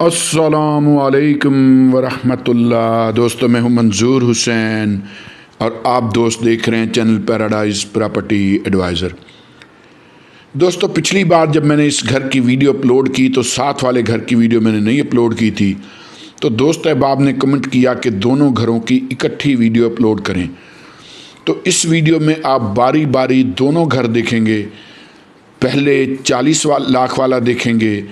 अस्सलामुअलैकुम वरहमतुल्लाह। दोस्तों, मैं हूं मंजूर हुसैन और आप दोस्त देख रहे हैं चैनल पैराडाइज प्रॉपर्टी एडवाइज़र। दोस्तों, पिछली बार जब मैंने इस घर की वीडियो अपलोड की तो साथ वाले घर की वीडियो मैंने नहीं अपलोड की थी। तो दोस्त अहबाब ने कमेंट किया कि दोनों घरों की इकट्ठी वीडियो अपलोड करें। तो इस वीडियो में आप बारी बारी दोनों घर देखेंगे। पहले 40 लाख वाला देखेंगे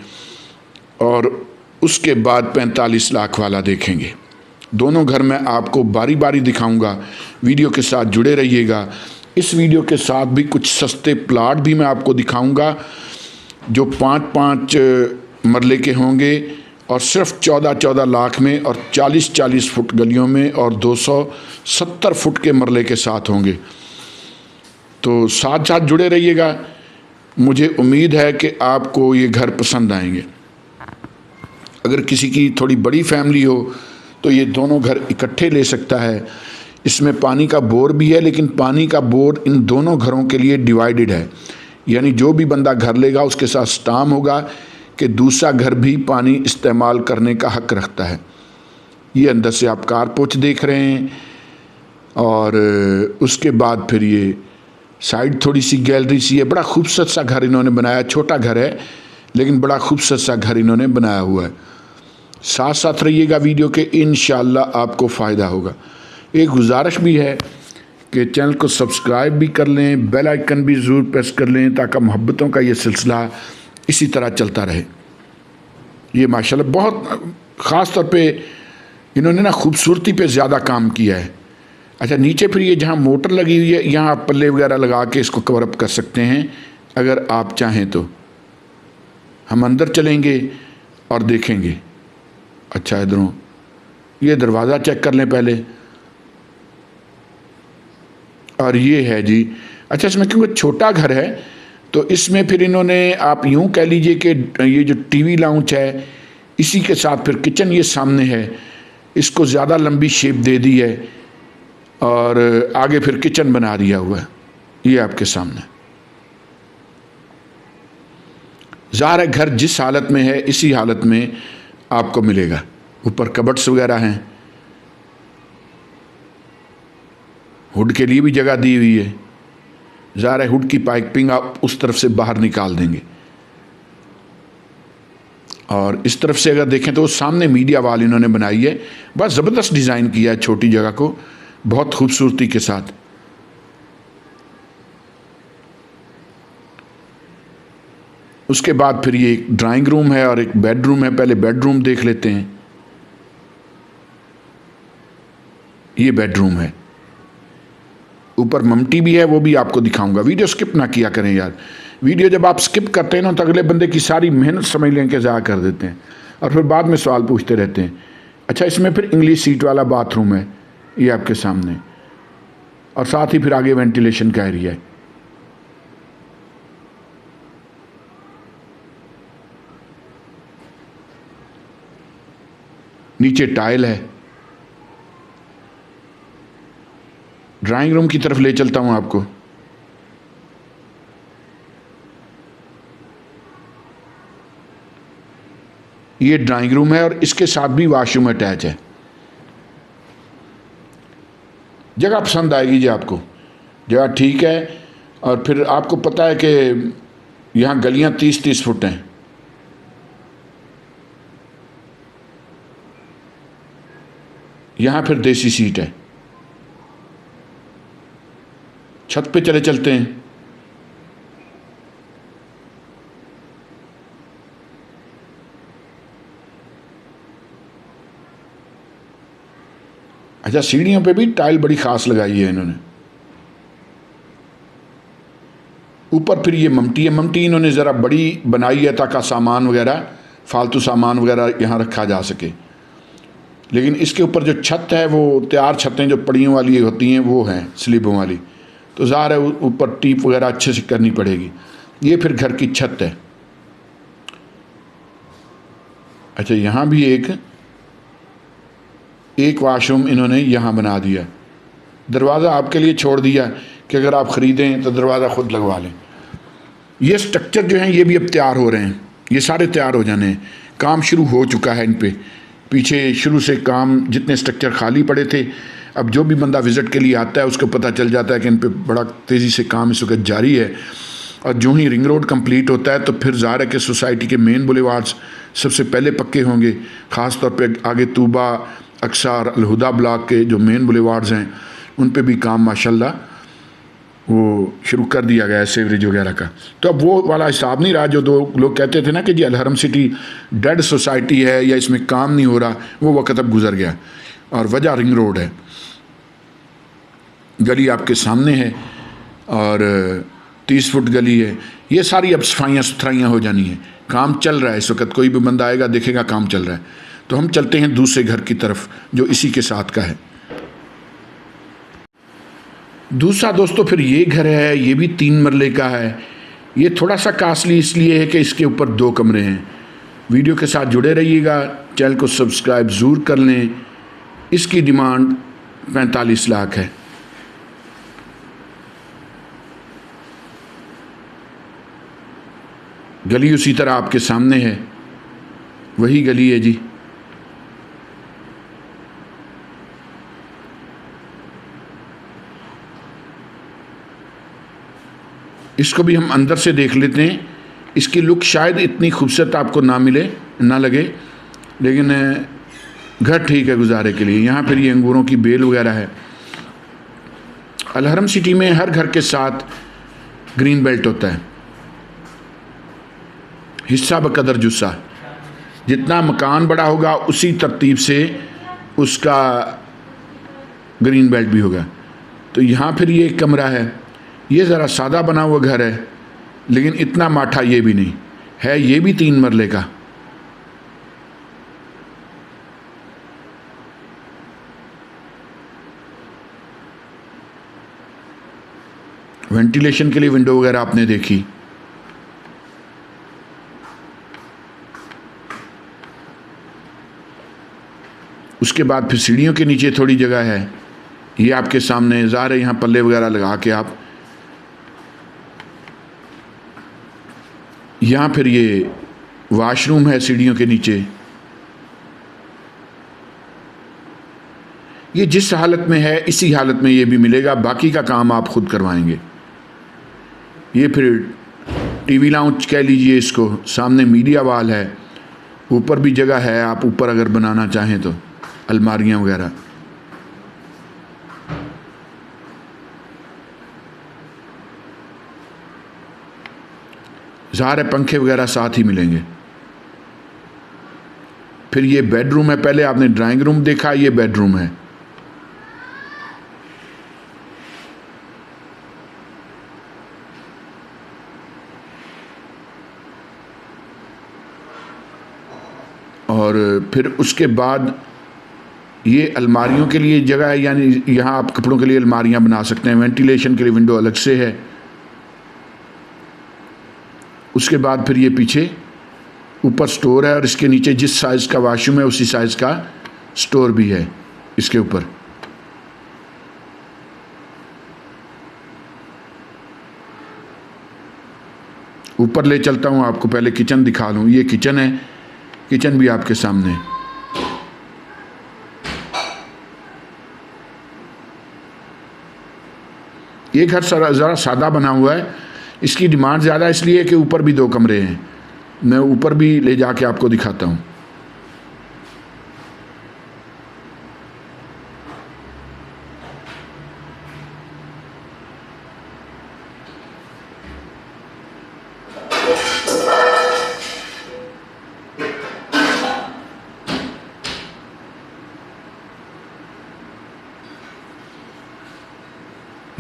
और उसके बाद 45 लाख वाला देखेंगे। दोनों घर मैं आपको बारी बारी दिखाऊंगा। वीडियो के साथ जुड़े रहिएगा। इस वीडियो के साथ भी कुछ सस्ते प्लाट भी मैं आपको दिखाऊंगा जो 5-5 मरले के होंगे और सिर्फ 14-14 लाख में और 40-40 फुट गलियों में और 270 फुट के मरले के साथ होंगे। तो साथ साथ जुड़े रहिएगा। मुझे उम्मीद है कि आपको ये घर पसंद आएंगे। अगर किसी की थोड़ी बड़ी फैमिली हो तो ये दोनों घर इकट्ठे ले सकता है। इसमें पानी का बोर भी है, लेकिन पानी का बोर इन दोनों घरों के लिए डिवाइडेड है। यानी जो भी बंदा घर लेगा उसके साथ स्टाम्प होगा कि दूसरा घर भी पानी इस्तेमाल करने का हक रखता है। ये अंदर से आप कारपोच देख रहे हैं और उसके बाद फिर ये साइड थोड़ी सी गैलरी सी है। बड़ा खूबसूरत सा घर इन्होंने बनाया। छोटा घर है लेकिन बड़ा खूबसूरत सा घर इन्होंने बनाया हुआ है। साथ साथ रहिएगा वीडियो के, इंशाअल्लाह आपको फ़ायदा होगा। एक गुजारिश भी है कि चैनल को सब्सक्राइब भी कर लें, बेल आइकन भी ज़रूर प्रेस कर लें ताकि मोहब्बतों का ये सिलसिला इसी तरह चलता रहे। ये माशाल्लाह बहुत ख़ास तौर पे इन्होंने ना खूबसूरती पे ज़्यादा काम किया है। अच्छा, नीचे फिर ये जहाँ मोटर लगी हुई है यहाँ आप पल्ले वगैरह लगा के इसको कवर अप कर सकते हैं अगर आप चाहें तो। हम अंदर चलेंगे और देखेंगे। अच्छा, इधरों ये दरवाज़ा चेक कर लें पहले। और ये है जी। अच्छा, इसमें क्योंकि छोटा घर है तो इसमें फिर इन्होंने आप यूँ कह लीजिए कि ये जो टीवी लाउंज है इसी के साथ फिर किचन ये सामने है, इसको ज़्यादा लंबी शेप दे दी है और आगे फिर किचन बना दिया हुआ है। ये आपके सामने ज़ाहिर है घर जिस हालत में है इसी हालत में आपको मिलेगा। ऊपर कबर्ड्स वगैरह हैं, हुड के लिए भी जगह दी हुई है। ज़ाहिर है हुड की पाइपिंग आप उस तरफ से बाहर निकाल देंगे। और इस तरफ से अगर देखें तो वो सामने मीडिया वॉल इन्होंने बनाई है। बस ज़बरदस्त डिज़ाइन किया है छोटी जगह को बहुत खूबसूरती के साथ। उसके बाद फिर ये एक ड्राइंग रूम है और एक बेडरूम है। पहले बेडरूम देख लेते हैं। ये बेडरूम है, ऊपर ममटी भी है, वो भी आपको दिखाऊंगा। वीडियो स्किप ना किया करें यार। वीडियो जब आप स्किप करते हैं ना तो अगले बंदे की सारी मेहनत समझ लें कि ज़ाया कर देते हैं और फिर बाद में सवाल पूछते रहते हैं। अच्छा, इसमें फिर इंग्लिश सीट वाला बाथरूम है, ये आपके सामने, और साथ ही फिर आगे वेंटिलेशन का एरिया है। नीचे टाइल है। ड्राइंग रूम की तरफ ले चलता हूं आपको। ये ड्राइंग रूम है और इसके साथ भी वॉशरूम अटैच है। जगह पसंद आएगी जी आपको, जगह ठीक है। और फिर आपको पता है कि यहाँ गलियां 30-30 फुट हैं। यहाँ फिर देसी सीट है। छत पे चले चलते हैं। अच्छा, सीढ़ियों पे भी टाइल बड़ी खास लगाई है इन्होंने। ऊपर फिर ये ममटी है। ममटी इन्होंने ज़रा बड़ी बनाई है ताकि सामान वगैरह, फालतू सामान वगैरह यहाँ रखा जा सके। लेकिन इसके ऊपर जो छत है वो तैयार छतें जो पड़ियों वाली होती हैं वो हैं, स्लीबों वाली। तो ज़ाहिर है ऊपर टीप वगैरह अच्छे से करनी पड़ेगी। ये फिर घर की छत है। अच्छा, यहाँ भी एक वाशरूम इन्होंने यहाँ बना दिया। दरवाज़ा आपके लिए छोड़ दिया कि अगर आप ख़रीदें तो दरवाज़ा ख़ुद लगवा लें। ये स्ट्रक्चर जो हैं ये भी अब तैयार हो रहे हैं, ये सारे तैयार हो जाने हैं। काम शुरू हो चुका है इन पे। पीछे शुरू से काम, जितने स्ट्रक्चर खाली पड़े थे, अब जो भी बंदा विज़िट के लिए आता है उसको पता चल जाता है कि इन पे बड़ा तेज़ी से काम इस वक्त जारी है। और जो ही रिंग रोड कंप्लीट होता है तो फिर ज़ाहिर है कि सोसाइटी के मेन बुलेवार्ड्स सबसे पहले पक्के होंगे। ख़ास तौर पे आगे तूबा, अक्सा और अलहुदा ब्लॉक के जो मेन बुलेवार्ड्स हैं उन पे भी काम माशाल्लाह वो शुरू कर दिया गया है, सीवरेज वगैरह का। तो अब वो वाला हिसाब नहीं रहा जो दो लोग कहते थे ना कि जी अलहरम सिटी डेड सोसाइटी है या इसमें काम नहीं हो रहा, वो वक्त अब गुजर गया। और वजह रिंग रोड है, गली आपके सामने है और 30 फुट गली है। ये सारी अब सफाइयाँ सुथराइयाँ हो जानी है। काम चल रहा है इस वक्त, कोई भी बंदा आएगा देखेगा काम चल रहा है। तो हम चलते हैं दूसरे घर की तरफ जो इसी के साथ का है। दूसरा दोस्तों फिर ये घर है, ये भी 3 मरले का है। ये थोड़ा सा कास्टली इसलिए है कि इसके ऊपर 2 कमरे हैं। वीडियो के साथ जुड़े रहिएगा, चैनल को सब्सक्राइब ज़रूर कर लें। इसकी डिमांड 45 लाख है। गली उसी तरह आपके सामने है, वही गली है जी। इसको भी हम अंदर से देख लेते हैं। इसकी लुक शायद इतनी खूबसूरत आपको ना मिले, ना लगे, लेकिन घर ठीक है गुजारे के लिए। यहाँ पर ये अंगूरों की बेल वगैरह है। अलहरम सिटी में हर घर के साथ ग्रीन बेल्ट होता है, हिस्सा बकदर जुस्सा। जितना मकान बड़ा होगा उसी तरतीब से उसका ग्रीन बेल्ट भी होगा। तो यहाँ फिर ये एक कमरा है, ये ज़रा सादा बना हुआ घर है, लेकिन इतना माठा ये भी नहीं है। ये भी 3 मरले का। वेंटिलेशन के लिए विंडो वगैरह आपने देखी। उसके बाद फिर सीढ़ियों के नीचे थोड़ी जगह है, ये आपके सामने ज़ाहिर है। यहाँ पल्ले वगैरह लगा के आप, यहाँ फिर ये वाशरूम है सीढ़ियों के नीचे। ये जिस हालत में है इसी हालत में ये भी मिलेगा, बाकी का काम आप खुद करवाएंगे। ये फिर टीवी लाउंज कह लीजिए इसको, सामने मीडिया वाल है, ऊपर भी जगह है, आप ऊपर अगर बनाना चाहें तो अलमारियां वगैरह। ज़ाहिर है पंखे वगैरह साथ ही मिलेंगे। फिर ये बेडरूम है, पहले आपने ड्राइंग रूम देखा, ये बेडरूम है। और फिर उसके बाद ये अलमारियों के लिए जगह है, यानी यहाँ आप कपड़ों के लिए अलमारियाँ बना सकते हैं। वेंटिलेशन के लिए विंडो अलग से है। उसके बाद फिर ये पीछे ऊपर स्टोर है और इसके नीचे जिस साइज़ का वाशरूम है उसी साइज़ का स्टोर भी है इसके ऊपर। ऊपर ले चलता हूँ आपको, पहले किचन दिखा लूँ। ये किचन है, किचन भी आपके सामने। ये घर ज़रा सादा बना हुआ है। इसकी डिमांड ज़्यादा इसलिए कि ऊपर भी 2 कमरे हैं। मैं ऊपर भी ले जाके आपको दिखाता हूँ।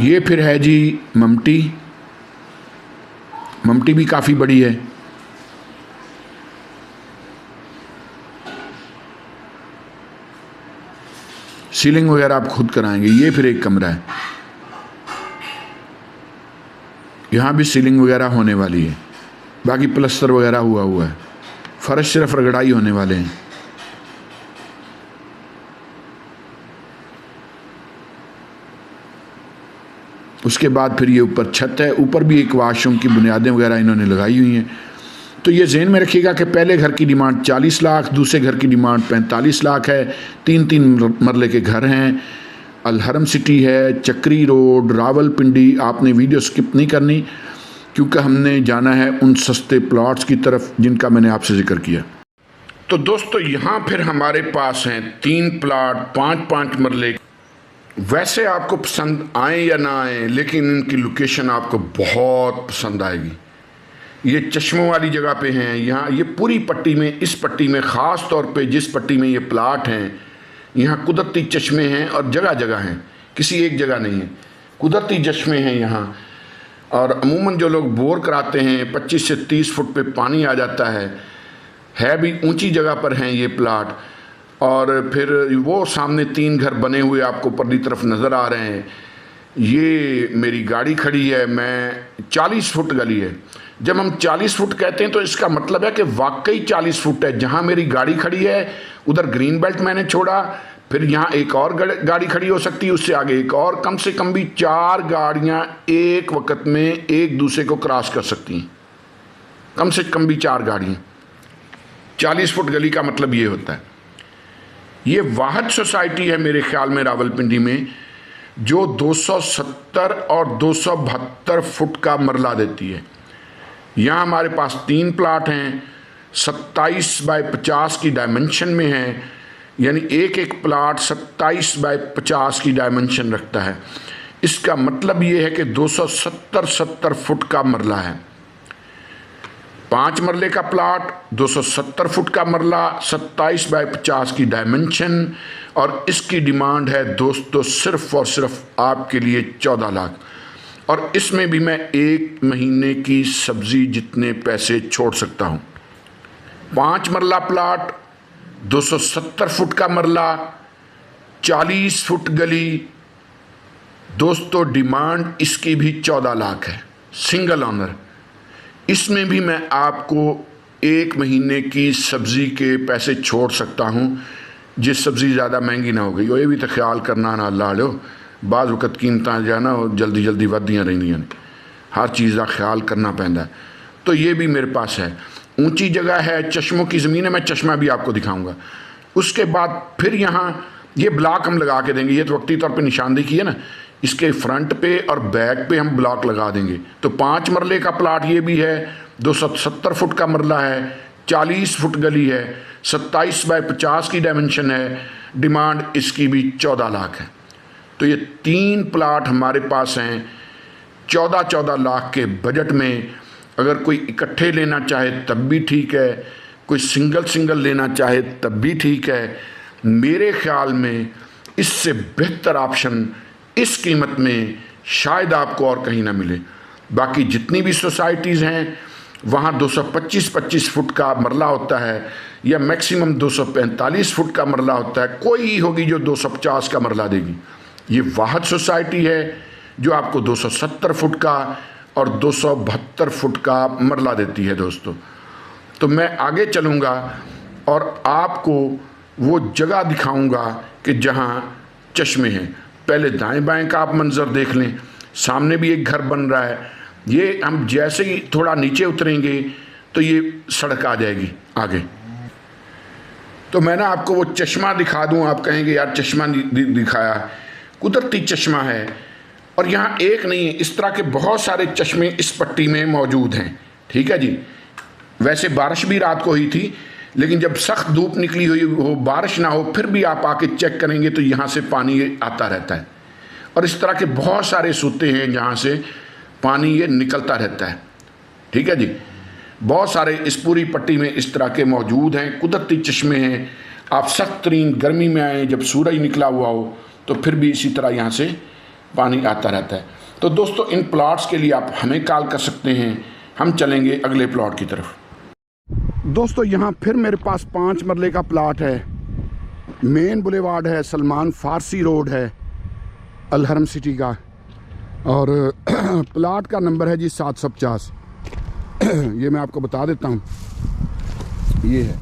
ये फिर है जी ममटी। ममटी भी काफ़ी बड़ी है। सीलिंग वगैरह आप खुद कराएंगे। ये फिर एक कमरा है, यहाँ भी सीलिंग वगैरह होने वाली है, बाकी प्लस्तर वगैरह हुआ है, फर्श सिर्फ रगड़ाई होने वाले हैं। उसके बाद फिर ये ऊपर छत है, ऊपर भी एक वाशरूम की बुनियादें वगैरह इन्होंने लगाई हुई हैं। तो ये ज़हन में रखिएगा कि पहले घर की डिमांड 40 लाख, दूसरे घर की डिमांड 45 लाख है। 3-3 मरले के घर हैं। अल हरम सिटी है, चक्री रोड, रावलपिंडी। आपने वीडियो स्किप नहीं करनी क्योंकि हमने जाना है उन सस्ते प्लॉट्स की तरफ जिनका मैंने आपसे जिक्र किया। तो दोस्तों यहाँ फिर हमारे पास हैं 3 प्लाट 5-5 मरले। वैसे आपको पसंद आए या ना आए, लेकिन इनकी लोकेशन आपको बहुत पसंद आएगी। ये चश्मों वाली जगह पे हैं। यहाँ ये पूरी पट्टी में, इस पट्टी में ख़ास तौर पे जिस पट्टी में ये प्लाट हैं, यहाँ कुदरती चश्मे हैं और जगह जगह हैं, किसी एक जगह नहीं है, कुदरती चश्मे हैं यहाँ। और अमूमन जो लोग बोर कराते हैं 25 से 30 फुट पे पानी आ जाता है भी ऊंची जगह पर हैं ये प्लाट। और फिर वो सामने 3 घर बने हुए आपको परली तरफ नज़र आ रहे हैं। ये मेरी गाड़ी खड़ी है, मैं 40 फुट गली है। जब हम 40 फुट कहते हैं तो इसका मतलब है कि वाकई 40 फुट है। जहाँ मेरी गाड़ी खड़ी है उधर ग्रीन बेल्ट मैंने छोड़ा, फिर यहाँ एक और गाड़ी खड़ी हो सकती है, उससे आगे एक और, कम से कम भी 4 गाड़ियाँ एक वक्त में एक दूसरे को क्रॉस कर सकती हैं, कम से कम भी 4 गाड़ियाँ। 40 फुट गली का मतलब ये होता है। ये वाहद सोसाइटी है मेरे ख्याल में रावलपिंडी में, जो 270 और 272 फुट का मरला देती है। यहाँ हमारे पास 3 प्लाट हैं, 27 बाय 50 की डायमेंशन में हैं, यानी एक एक प्लाट 27 बाय 50 की डायमेंशन रखता है। इसका मतलब ये है कि 270 फुट का मरला है। 5 मरले का प्लाट, 270 फुट का मरला, 27 बाय 50 की डायमेंशन, और इसकी डिमांड है दोस्तों सिर्फ और सिर्फ आपके लिए 14 लाख। और इसमें भी मैं 1 महीने की सब्जी जितने पैसे छोड़ सकता हूँ। 5 मरला प्लाट, 270 फुट का मरला, 40 फुट गली। दोस्तों डिमांड इसकी भी 14 लाख है, सिंगल ऑनर। इसमें भी मैं आपको 1 महीने की सब्ज़ी के पैसे छोड़ सकता हूँ, जिस सब्ज़ी ज़्यादा महंगी ना हो गई। ये भी तो ख्याल करना ना ला लो, बाज़ वक़्त कीमतां जो है ना जल्दी जल्दी वधदियां रहिंदियां ने, हर चीज़ का ख्याल करना पैंदा है। तो ये भी मेरे पास है, ऊंची जगह है, चश्मों की ज़मीन है, मैं चश्मा भी आपको दिखाऊंगा। उसके बाद फिर यहाँ ये ब्लॉक हम लगा के देंगे। ये तो वक्ती तौर पे निशानदेही की है ना, इसके फ्रंट पे और बैक पे हम ब्लॉक लगा देंगे। तो 5 मरले का प्लाट ये भी है, 270 फुट का मरला है, 40 फुट गली है, 27 बाय 50 की डायमेंशन है। डिमांड इसकी भी 14 लाख है। तो ये 3 प्लाट हमारे पास हैं 14 लाख के बजट में। अगर कोई इकट्ठे लेना चाहे तब भी ठीक है, कोई सिंगल लेना चाहे तब भी ठीक है। मेरे ख्याल में इससे बेहतर ऑप्शन इस कीमत में शायद आपको और कहीं ना मिले। बाकी जितनी भी सोसाइटीज़ हैं वहाँ 225 फुट का मरला होता है, या मैक्सिमम 245 फुट का मरला होता है। कोई होगी जो 250 का मरला देगी। ये वाहद सोसाइटी है जो आपको 270 फुट का और 272 फुट का मरला देती है दोस्तों। तो मैं आगे चलूँगा और आपको वो जगह दिखाऊंगा कि जहाँ चश्मे हैं। पहले दाएं बाएं का आप मंजर देख लें, सामने भी एक घर बन रहा है। ये हम जैसे ही थोड़ा नीचे उतरेंगे तो ये सड़क आ जाएगी आगे। तो मैं ना आपको वो चश्मा दिखा दूं, आप कहेंगे यार चश्मा दिखाया। कुदरती चश्मा है, और यहाँ एक नहीं है, इस तरह के बहुत सारे चश्मे इस पट्टी में मौजूद हैं। ठीक है जी। वैसे बारिश भी रात को हुई थी, लेकिन जब सख्त धूप निकली हुई हो, बारिश ना हो, फिर भी आप आके चेक करेंगे तो यहाँ से पानी आता रहता है। और इस तरह के बहुत सारे सूते हैं जहाँ से पानी ये निकलता रहता है। ठीक है जी। बहुत सारे इस पूरी पट्टी में इस तरह के मौजूद हैं, कुदरती चश्मे हैं। आप सख्त तरीन गर्मी में आए, जब सूरज निकला हुआ हो, तो फिर भी इसी तरह यहाँ से पानी आता रहता है। तो दोस्तों इन प्लॉट्स के लिए आप हमें कॉल कर सकते हैं। हम चलेंगे अगले प्लॉट की तरफ। दोस्तों यहाँ फिर मेरे पास 5 मरले का प्लॉट है। मेन बुलेवार्ड है, सलमान फारसी रोड है अल हरम सिटी का, और प्लॉट का नंबर है जी 750। ये मैं आपको बता देता हूँ, ये है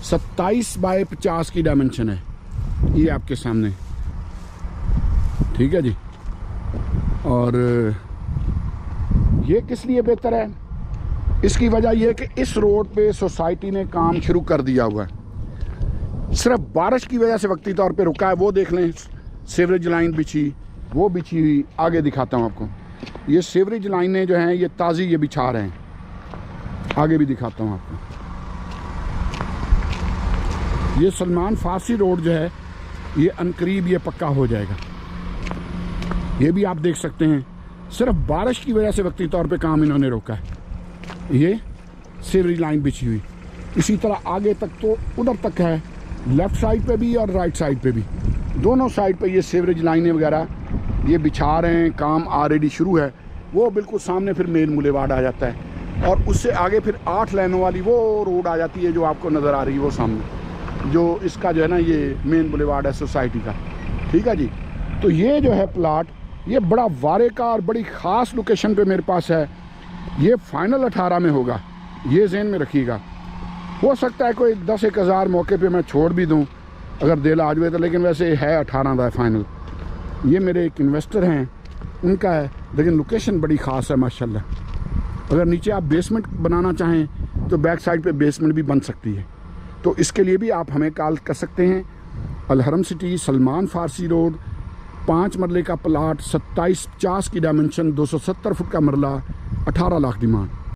27 बाय 50 की डायमेंशन है, ये आपके सामने। ठीक है जी। और ये किस लिए बेहतर है, इसकी वजह यह है कि इस रोड पे सोसाइटी ने काम शुरू कर दिया हुआ है, सिर्फ बारिश की वजह से वक्ती तौर पे रुका है। वो देख लें, सीवरेज लाइन बिछी, वो बिछी हुई, आगे दिखाता हूँ आपको। ये सीवरेज लाइनें जो हैं ये ताज़ी ये बिछा रहे हैं, आगे भी दिखाता हूँ आपको। ये सलमान फारसी रोड जो है ये अनकरीब ये पक्का हो जाएगा, ये भी आप देख सकते हैं। सिर्फ बारिश की वजह से वक्ती तौर पे काम इन्होंने रोका है। ये सीवरेज लाइन बिछी हुई, इसी तरह आगे तक तो उधर तक है, लेफ़्ट साइड पे भी और राइट साइड पे भी, दोनों साइड पे ये सीवरेज लाइनें वगैरह ये बिछा रहे हैं, काम ऑलरेडी शुरू है। वो बिल्कुल सामने फिर मेन बुलेवार्ड आ जाता है और उससे आगे फिर 8 लाइनों वाली वो रोड आ जाती है जो आपको नज़र आ रही है वो सामने, जो इसका जो है ना ये मेन बुलेवार्ड है सोसाइटी का। ठीक है जी। तो ये जो है प्लाट ये बड़ा वारे का और बड़ी ख़ास लोकेशन पे मेरे पास है। ये फाइनल 18 में होगा, ये ज़हन में रखिएगा। हो सकता है कोई 10-1 हज़ार मौके पे मैं छोड़ भी दूं अगर दिल आ जाए तो, लेकिन वैसे है 18 का फाइनल। ये मेरे एक इन्वेस्टर हैं उनका है, लेकिन लोकेशन बड़ी ख़ास है माशाल्लाह। अगर नीचे आप बेसमेंट बनाना चाहें तो बैक साइड पे बेसमेंट भी बन सकती है। तो इसके लिए भी आप हमें कॉल कर सकते हैं। अलहरम सिटी, सलमान फारसी रोड, 5 मरले का प्लाट, 2750 की डायमेंशन, 270 फुट का मरला, 18 लाख डिमांड।